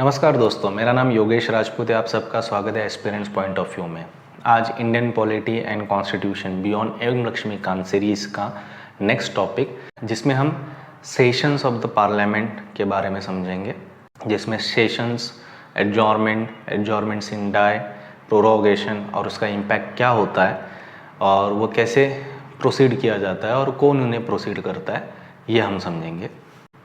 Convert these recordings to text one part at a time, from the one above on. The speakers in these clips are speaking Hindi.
नमस्कार दोस्तों, मेरा नाम योगेश राजपूत है। आप सबका स्वागत है एस्पिरेंट्स पॉइंट ऑफ व्यू में। आज Indian polity and constitution beyond M Laxmikanth series का नेक्स्ट टॉपिक, जिसमें हम सेशंस ऑफ द पार्लियामेंट के बारे में समझेंगे, जिसमें सेशंस, एडजॉर्नमेंट सिन डाई, प्रोरोगेशन और उसका इम्पैक्ट क्या होता है और वो कैसे प्रोसीड किया जाता है और कौन उन्हें प्रोसीड करता है, ये हम समझेंगे।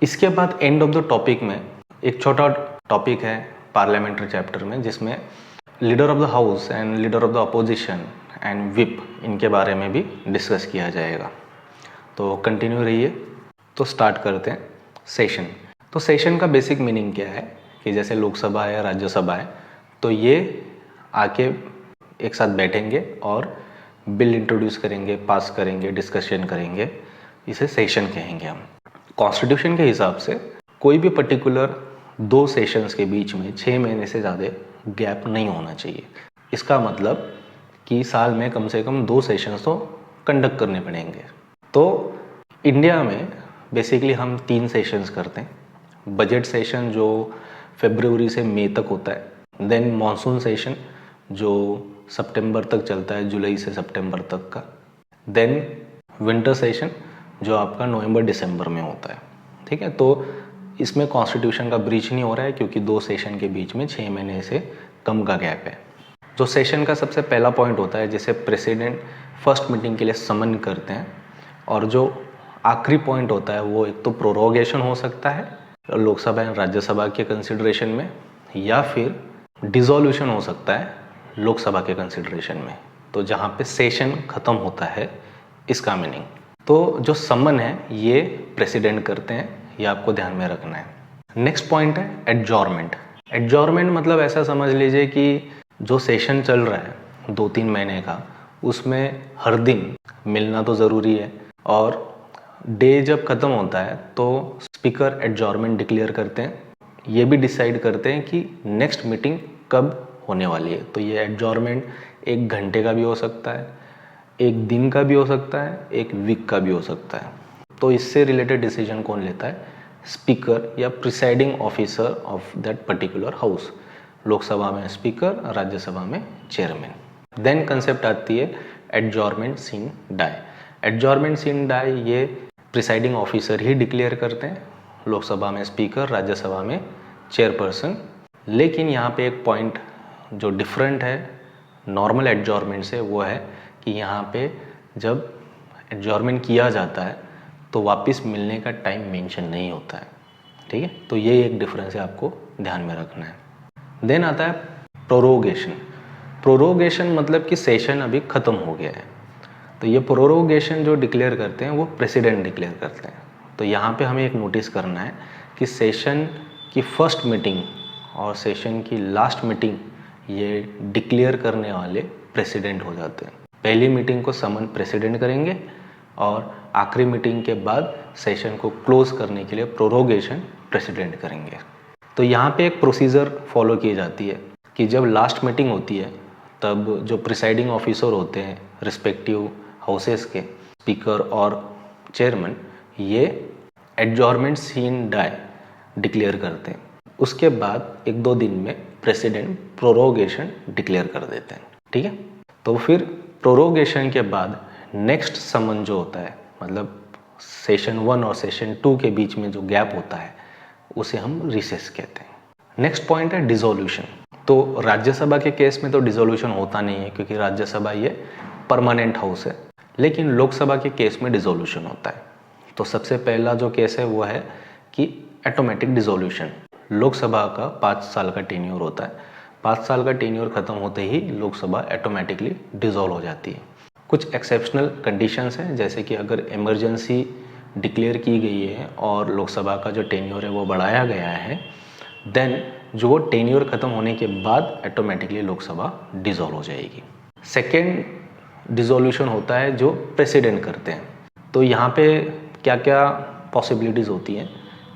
इसके बाद एंड ऑफ द टॉपिक में एक छोटा टॉपिक है पार्लियामेंट्री चैप्टर में, जिसमें leader of the house and leader of the opposition and whip, इनके बारे में भी डिस्कस किया जाएगा। तो कंटिन्यू रहिए। तो स्टार्ट करते हैं सेशन। तो सेशन का बेसिक मीनिंग क्या है कि जैसे लोकसभा है, राज्यसभा है, तो ये आके एक साथ बैठेंगे और बिल इंट्रोड्यूस करेंगे, पास करेंगे, डिस्कशन करेंगे, इसे सेशन कहेंगे हम। कॉन्स्टिट्यूशन के हिसाब से कोई भी पर्टिकुलर 2 सेशंस के बीच में 6 महीने से ज़्यादा गैप नहीं होना चाहिए। इसका मतलब कि साल में कम से कम 2 सेशंस तो कंडक्ट करने पड़ेंगे। तो इंडिया में बेसिकली हम 3 सेशंस करते हैं। बजट सेशन जो फरवरी से मई तक होता है, देन मॉनसून सेशन जो सितंबर तक चलता है, जुलाई से सितंबर तक का, देन विंटर सेशन जो आपका नवंबर दिसंबर में होता है। ठीक है, तो इसमें कॉन्स्टिट्यूशन का ब्रीच नहीं हो रहा है क्योंकि 2 सेशन के बीच में 6 महीने से कम का गैप है। जो सेशन का सबसे पहला पॉइंट होता है, जिसे प्रेसिडेंट फर्स्ट मीटिंग के लिए समन करते हैं, और जो आखिरी पॉइंट होता है वो एक तो प्रोरोगेशन हो सकता है लोकसभा एंड राज्यसभा के कंसिडरेशन में, या फिर डिसोल्यूशन हो सकता है लोकसभा के कंसिडरेशन में। तो जहाँ पे सेशन ख़त्म होता है, इसका मीनिंग। तो जो समन है ये प्रेसिडेंट करते हैं, ये आपको ध्यान में रखना है। नेक्स्ट पॉइंट है एडजॉर्नमेंट। एडजॉर्नमेंट मतलब ऐसा समझ लीजिए कि जो सेशन चल रहा है 2-3 महीने का, उसमें हर दिन मिलना तो ज़रूरी है, और डे जब ख़त्म होता है तो स्पीकर एडजॉर्नमेंट डिक्लेयर करते हैं। ये भी डिसाइड करते हैं कि नेक्स्ट मीटिंग कब होने वाली है। तो ये एडजॉर्नमेंट 1 घंटे का भी हो सकता है, 1 दिन का भी हो सकता है, 1 वीक का भी हो सकता है। तो इससे रिलेटेड डिसीजन कौन लेता है? स्पीकर या presiding officer of that particular house. Lok Sabha में स्पीकर, राज्यसभा में चेयरमैन। देन कंसेप्ट आती है एडजॉर्नमेंट सिन डाई। एडजॉर्नमेंट सिन डाई ये प्रिसाइडिंग ऑफिसर ही डिक्लेयर करते हैं, लोकसभा में स्पीकर, राज्यसभा में चेयरपर्सन। लेकिन यहाँ पे एक पॉइंट जो डिफरेंट है नॉर्मल एडजॉर्नमेंट से, वो है कि यहाँ पे जब एडजॉर्नमेंट किया जाता है तो वापस मिलने का टाइम मेंशन नहीं होता है। ठीक है, तो ये एक डिफरेंस है, आपको ध्यान में रखना है। देन आता है प्रोरोगेशन। प्रोरोगेशन मतलब कि सेशन अभी ख़त्म हो गया है, तो ये प्रोरोगेशन जो डिक्लेयर करते हैं वो प्रेसिडेंट डिक्लेयर करते हैं। तो यहाँ पे हमें एक नोटिस करना है कि सेशन की फर्स्ट मीटिंग और सेशन की लास्ट मीटिंग ये डिक्लेयर करने वाले प्रेसिडेंट हो जाते हैं। पहली मीटिंग को समन प्रेसिडेंट करेंगे और आखिरी मीटिंग के बाद सेशन को क्लोज करने के लिए प्रोरोगेशन प्रेसिडेंट करेंगे। तो यहाँ पे एक प्रोसीजर फॉलो की जाती है कि जब लास्ट मीटिंग होती है तब जो प्रिसाइडिंग ऑफिसर होते हैं रिस्पेक्टिव हाउसेस के, स्पीकर और चेयरमैन, ये एडजॉर्नमेंट सिन डाई डिक्लेयर करते हैं। उसके बाद 1-2 दिन में प्रेसिडेंट प्रोरोगेशन डिक्लेयर कर देते हैं। ठीक है, तो फिर प्रोरोगेशन के बाद नेक्स्ट समन जो होता है, मतलब सेशन 1 और सेशन 2 के बीच में जो गैप होता है, उसे हम रिसेस कहते हैं। नेक्स्ट पॉइंट है डिसोल्यूशन। तो राज्यसभा के केस में तो डिसोल्यूशन होता नहीं है क्योंकि राज्यसभा ये परमानेंट हाउस है, लेकिन लोकसभा के केस में डिसोल्यूशन होता है। तो सबसे पहला जो केस है वो है कि ऑटोमेटिक डिसोल्यूशन। लोकसभा का 5 साल का टेन्योर होता है, 5 साल का टेन्योर खत्म होते ही लोकसभा ऑटोमेटिकली डिसॉल्व हो जाती है। कुछ एक्सेप्शनल कंडीशंस हैं, जैसे कि अगर इमरजेंसी डिक्लेयर की गई है और लोकसभा का जो टेन्योर है वो बढ़ाया गया है, देन जो वो टेन्योर ख़त्म होने के बाद ऑटोमेटिकली लोकसभा डिसॉल्व हो जाएगी। सेकेंड डिसोल्यूशन होता है जो प्रेसिडेंट करते हैं। तो यहाँ पे क्या क्या पॉसिबिलिटीज़ होती हैं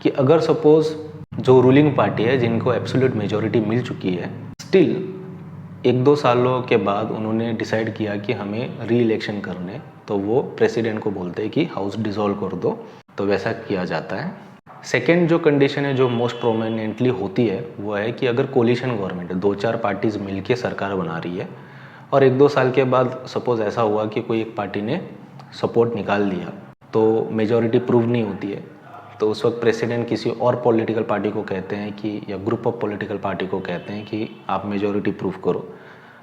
कि अगर सपोज़ जो रूलिंग पार्टी है जिनको एब्सोल्यूट मेजॉरिटी मिल चुकी है, स्टिल 1-2 सालों के बाद उन्होंने डिसाइड किया कि हमें री इलेक्शन करने, तो वो प्रेसिडेंट को बोलते हैं कि हाउस डिसॉल्व कर दो। तो वैसा किया जाता है। सेकेंड जो कंडीशन है जो मोस्ट प्रोमिनेंटली होती है वो है कि अगर कोलिशन गवर्नमेंट है, 2-4 पार्टीज मिलके सरकार बना रही है और 1-2 साल के बाद सपोज ऐसा हुआ कि कोई एक पार्टी ने सपोर्ट निकाल दिया तो मेजॉरिटी प्रूव नहीं होती है, तो उस वक्त प्रेसिडेंट किसी और पॉलिटिकल पार्टी को कहते हैं कि, या ग्रुप ऑफ पॉलिटिकल पार्टी को कहते हैं कि आप मेजॉरिटी प्रूव करो।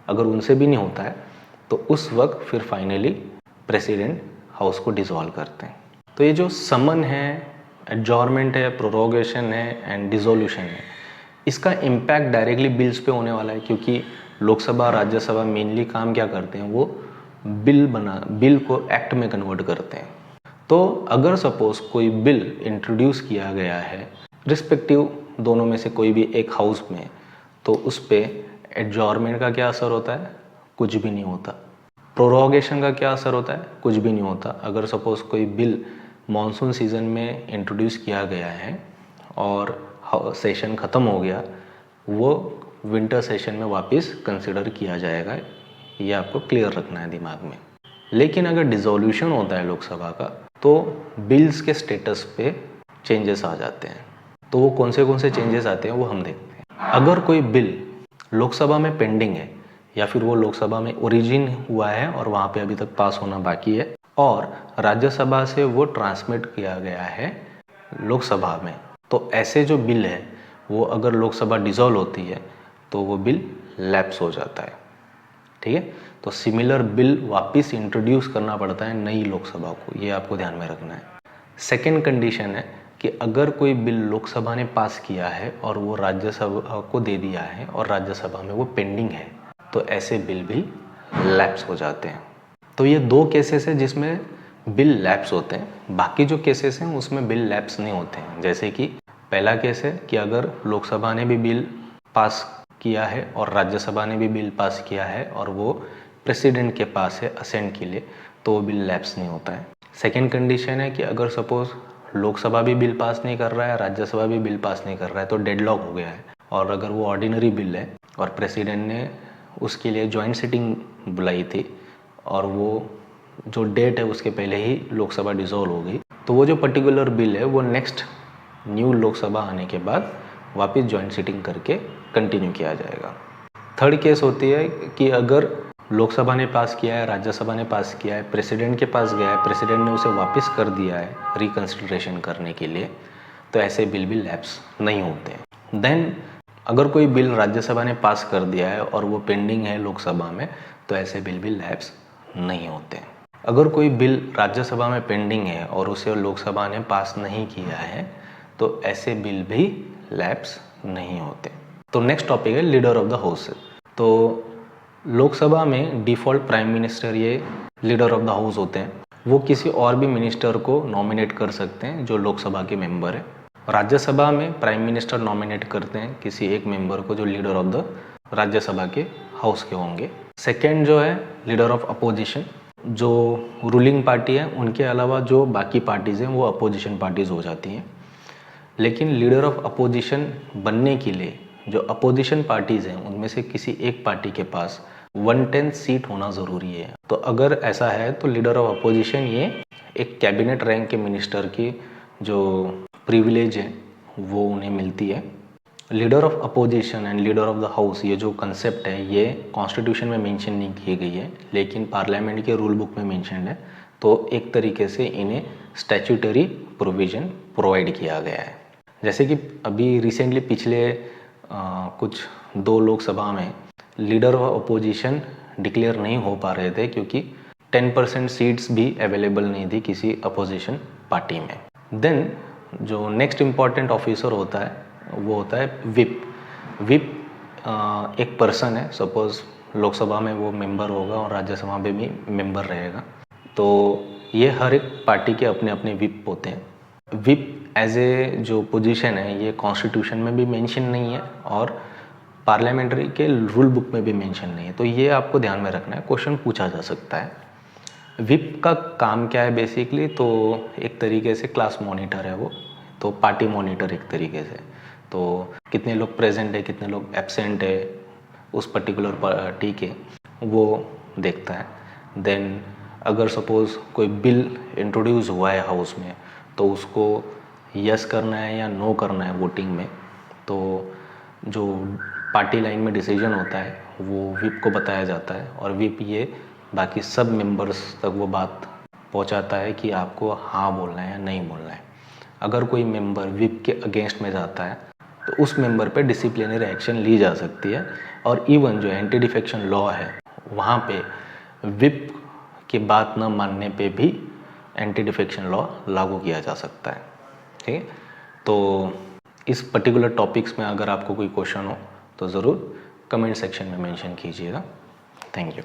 अगर उनसे भी नहीं होता है तो उस वक्त फिर फाइनली प्रेसिडेंट हाउस को डिसॉल्व करते हैं। तो ये जो समन है, एडजॉर्नमेंट है, प्रोरोगेशन है एंड डिसोल्यूशन है, इसका इम्पैक्ट डायरेक्टली बिल्स पे होने वाला है, क्योंकि लोकसभा राज्यसभा मेनली काम क्या करते हैं, वो बिल को एक्ट में कन्वर्ट करते हैं। तो अगर सपोज कोई बिल इंट्रोड्यूस किया गया है रिस्पेक्टिव दोनों में से कोई भी एक हाउस में, तो उस पर एडजॉर्नमेंट का क्या असर होता है, कुछ भी नहीं होता। प्रोरोगेशन का क्या असर होता है, कुछ भी नहीं होता। अगर सपोज कोई बिल मॉनसून सीजन में इंट्रोड्यूस किया गया है और सेशन ख़त्म हो गया, वो विंटर सेशन में वापस कंसिडर किया जाएगा। ये आपको क्लियर रखना है दिमाग में। लेकिन अगर डिसोल्यूशन होता है लोकसभा का, तो बिल्स के स्टेटस पे चेंजेस आ जाते हैं। तो वो कौन से चेंजेस आते हैं वो हम देखते हैं। अगर कोई बिल लोकसभा में पेंडिंग है या फिर वो लोकसभा में ओरिजिन हुआ है और वहाँ पे अभी तक पास होना बाकी है और राज्यसभा से वो ट्रांसमिट किया गया है लोकसभा में, तो ऐसे जो बिल है वो अगर लोकसभा डिसॉल्व होती है तो वो बिल लैप्स हो जाता है। ठीक है, तो सिमिलर बिल वापस इंट्रोड्यूस करना पड़ता है नई लोकसभा को, ये आपको ध्यान में रखना है। सेकेंड कंडीशन है कि अगर कोई बिल लोकसभा ने पास किया है और वो राज्यसभा को दे दिया है और राज्यसभा में वो पेंडिंग है, तो ऐसे बिल भी लैप्स हो जाते हैं। तो ये 2 केसेस है जिसमें बिल लैप्स होते हैं। बाकी जो केसेस हैं उसमें बिल लैप्स नहीं होते हैं। जैसे कि पहला केस है कि अगर लोकसभा ने भी बिल पास किया है और राज्यसभा ने भी बिल पास किया है और वो प्रेसिडेंट के पास है असेंट के लिए, तो वो बिल लैप्स नहीं होता है। सेकेंड कंडीशन है कि अगर सपोज लोकसभा भी बिल पास नहीं कर रहा है, राज्यसभा भी बिल पास नहीं कर रहा है, तो डेडलॉक हो गया है। और अगर वो ऑर्डिनरी बिल है और प्रेसिडेंट ने उसके लिए जॉइंट सिटिंग बुलाई थी और वो जो डेट है उसके पहले ही लोकसभा डिसॉल्व हो गई, तो वो जो पर्टिकुलर बिल है वो नेक्स्ट न्यू लोकसभा आने के बाद वापस जॉइंट सिटिंग करके कंटिन्यू किया जाएगा। थर्ड केस होती है कि अगर लोकसभा ने पास किया है, राज्यसभा ने पास किया है, प्रेसिडेंट के पास गया है, प्रेसिडेंट ने उसे वापस कर दिया है रिकंसिडरेशन करने के लिए, तो ऐसे बिल भी लैप्स नहीं होते हैं। देन अगर कोई बिल राज्यसभा ने पास कर दिया है और वो पेंडिंग है लोकसभा में, तो ऐसे बिल भी लैप्स नहीं होते। अगर कोई बिल राज्यसभा में पेंडिंग है और उसे लोकसभा ने पास नहीं किया है, तो ऐसे बिल भी लैप्स नहीं होते। तो नेक्स्ट टॉपिक है लीडर ऑफ द हाउस। तो लोकसभा में डिफ़ॉल्ट प्राइम मिनिस्टर ये लीडर ऑफ द हाउस होते हैं। वो किसी और भी मिनिस्टर को नॉमिनेट कर सकते हैं जो लोकसभा के मेंबर है। राज्यसभा में प्राइम मिनिस्टर नॉमिनेट करते हैं किसी एक मेंबर को जो लीडर ऑफ द राज्यसभा के हाउस के होंगे। सेकेंड जो है लीडर ऑफ अपोजिशन, जो रूलिंग पार्टी है उनके अलावा जो बाकी पार्टीज़ हैं वो अपोजिशन पार्टीज़ हो जाती हैं। लेकिन लीडर ऑफ अपोजिशन बनने के लिए जो अपोजिशन पार्टीज़ हैं उनमें से किसी एक पार्टी के पास 1/10 सीट होना ज़रूरी है। तो अगर ऐसा है तो लीडर ऑफ अपोजिशन ये एक कैबिनेट रैंक के मिनिस्टर की जो प्रिविलेज है वो उन्हें मिलती है। Leader of opposition and leader of the house ये जो कंसेप्ट है ये कॉन्स्टिट्यूशन में मेंशन नहीं की गई है, लेकिन पार्लियामेंट के रूल बुक में मेंशन है। तो एक तरीके से इन्हें स्टैट्यूटरी प्रोविज़न प्रोवाइड किया गया है। जैसे कि अभी रिसेंटली पिछले कुछ 2 लोकसभा में लीडर ऑफ अपोजिशन डिक्लेयर नहीं हो पा रहे थे क्योंकि 10% सीट्स भी अवेलेबल नहीं थी किसी अपोजिशन पार्टी में। देन जो नेक्स्ट इम्पॉर्टेंट ऑफिसर होता है वो होता है विप। विप एक पर्सन है, सपोज लोकसभा में वो मेंबर होगा और राज्यसभा में भी मेंबर रहेगा। तो ये हर एक पार्टी के अपने अपने विप होते हैं। विप एज ए जो पोजीशन है ये कॉन्स्टिट्यूशन में भी मेंशन नहीं है और पार्लियामेंट्री के रूल बुक में भी मेंशन नहीं है। तो ये आपको ध्यान में रखना है, क्वेश्चन पूछा जा सकता है। विप का काम क्या है बेसिकली, तो एक तरीके से क्लास मॉनिटर है वो, तो पार्टी मॉनिटर एक तरीके से। तो कितने लोग प्रेजेंट है, कितने लोग एब्सेंट है उस पर्टिकुलर पार्टी के, वो देखता है। देन अगर सपोज़ कोई बिल इंट्रोड्यूस हुआ है हाउस में तो उसको यस करना है या नो करना है वोटिंग में, तो जो पार्टी लाइन में डिसीजन होता है वो विप को बताया जाता है और विप ये बाकी सब मेंबर्स तक वो बात पहुंचाता है कि आपको हाँ बोलना है या नहीं बोलना है। अगर कोई मेंबर विप के अगेंस्ट में जाता है तो उस मेंबर पे डिसिप्लिनरी एक्शन ली जा सकती है और इवन जो एंटी डिफेक्शन लॉ है वहाँ पे विप की बात न मानने पे भी एंटी डिफेक्शन लॉ लागू किया जा सकता है। ठीक है, तो इस पर्टिकुलर टॉपिक्स में अगर आपको कोई क्वेश्चन हो तो ज़रूर कमेंट सेक्शन में मेंशन कीजिएगा। Thank you.